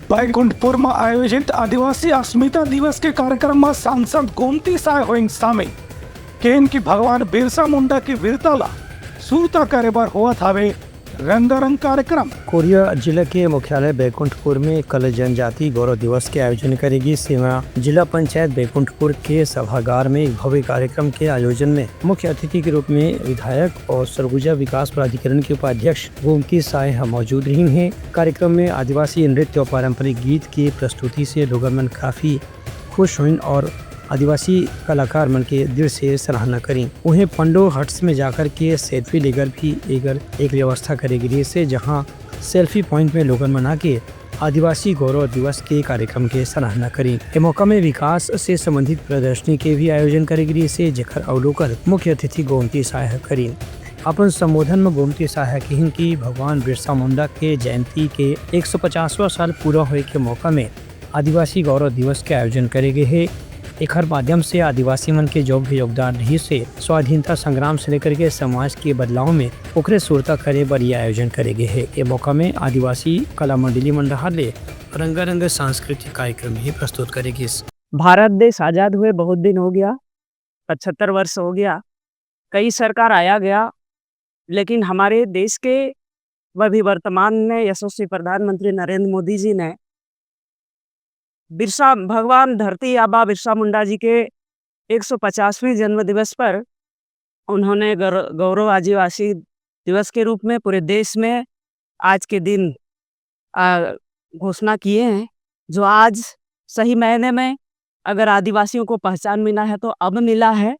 बैकुंठपुर में आयोजित आदिवासी अस्मिता दिवस के कार्यक्रम में सांसद गोमती साय होइंग शामिल। केन की भगवान बिरसा मुंडा की वीरता सूरता करे बर हुआ थावे रंगारंग कार्यक्रम। कोरिया जिला के मुख्यालय बैकुंठपुर में कल जनजाति गौरव दिवस के आयोजन करेगी। सेवा जिला पंचायत बैकुंठपुर के सभागार में एक भव्य कार्यक्रम के आयोजन में मुख्य अतिथि के रूप में विधायक और सरगुजा विकास प्राधिकरण के उपाध्यक्ष गोमती साय मौजूद रही हैं। कार्यक्रम में आदिवासी नृत्य और पारंपरिक गीत की प्रस्तुति से लोग मन काफी खुश हुए और आदिवासी कलाकार मन के दिल से सराहना करी। उन्हें पंडो हट्स में जाकर के सेल्फी लेकर भी एक व्यवस्था करेगी, जिससे जहां सेल्फी पॉइंट में लोगन मना के आदिवासी गौरव दिवस के कार्यक्रम के सराहना करी। इस मौका में विकास से संबंधित प्रदर्शनी के भी आयोजन करेगी, जिससे जेकर अवलोकन मुख्य अतिथि गोमती साय करी। अपन संबोधन में गोमती साय कही कि भगवान बिरसा मुंडा के जयंती के 150वां साल पूरा होने के मौका में आदिवासी गौरव दिवस के आयोजन करेगे है। एक माध्यम से आदिवासी मन के जो भी योगदान रही से स्वाधीनता संग्राम से लेकर के समाज के बदलाव में ओकरे सूरता करे बर ये आयोजन करेगे है। ये मौका में आदिवासी कला मंडली मंडहाले रंगारंग सांस्कृतिक कार्यक्रम ही प्रस्तुत करेगी। भारत देश आजाद हुए बहुत दिन हो गया, 75 वर्ष हो गया। कई सरकार आया गया, लेकिन हमारे देश के वह भी वर्तमान में यशस्वी प्रधानमंत्री नरेंद्र मोदी जी ने बिरसा भगवान धरती आबा बिरसा मुंडा जी के 150वें जन्म दिवस पर उन्होंने गौरव आदिवासी दिवस के रूप में पूरे देश में आज के दिन घोषणा किए हैं। जो आज सही मायने में अगर आदिवासियों को पहचान मिला है तो अब मिला है।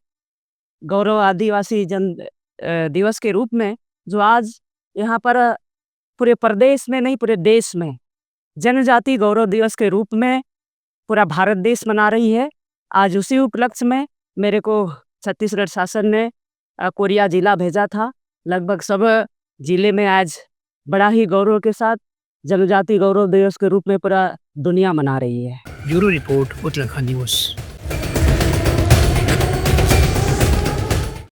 गौरव आदिवासी दिवस के रूप में जो आज यहाँ पर पूरे प्रदेश में नहीं पूरे देश में जनजाति गौरव दिवस के रूप में पूरा भारत देश मना रही है। आज उसी उपलक्ष्य में मेरे को छत्तीसगढ़ शासन ने कोरिया जिला भेजा था। लगभग सब जिले में आज बड़ा ही गौरव के साथ जनजाति गौरव दिवस के रूप में पूरा दुनिया मना रही है। Bureau report Uttarakhand news.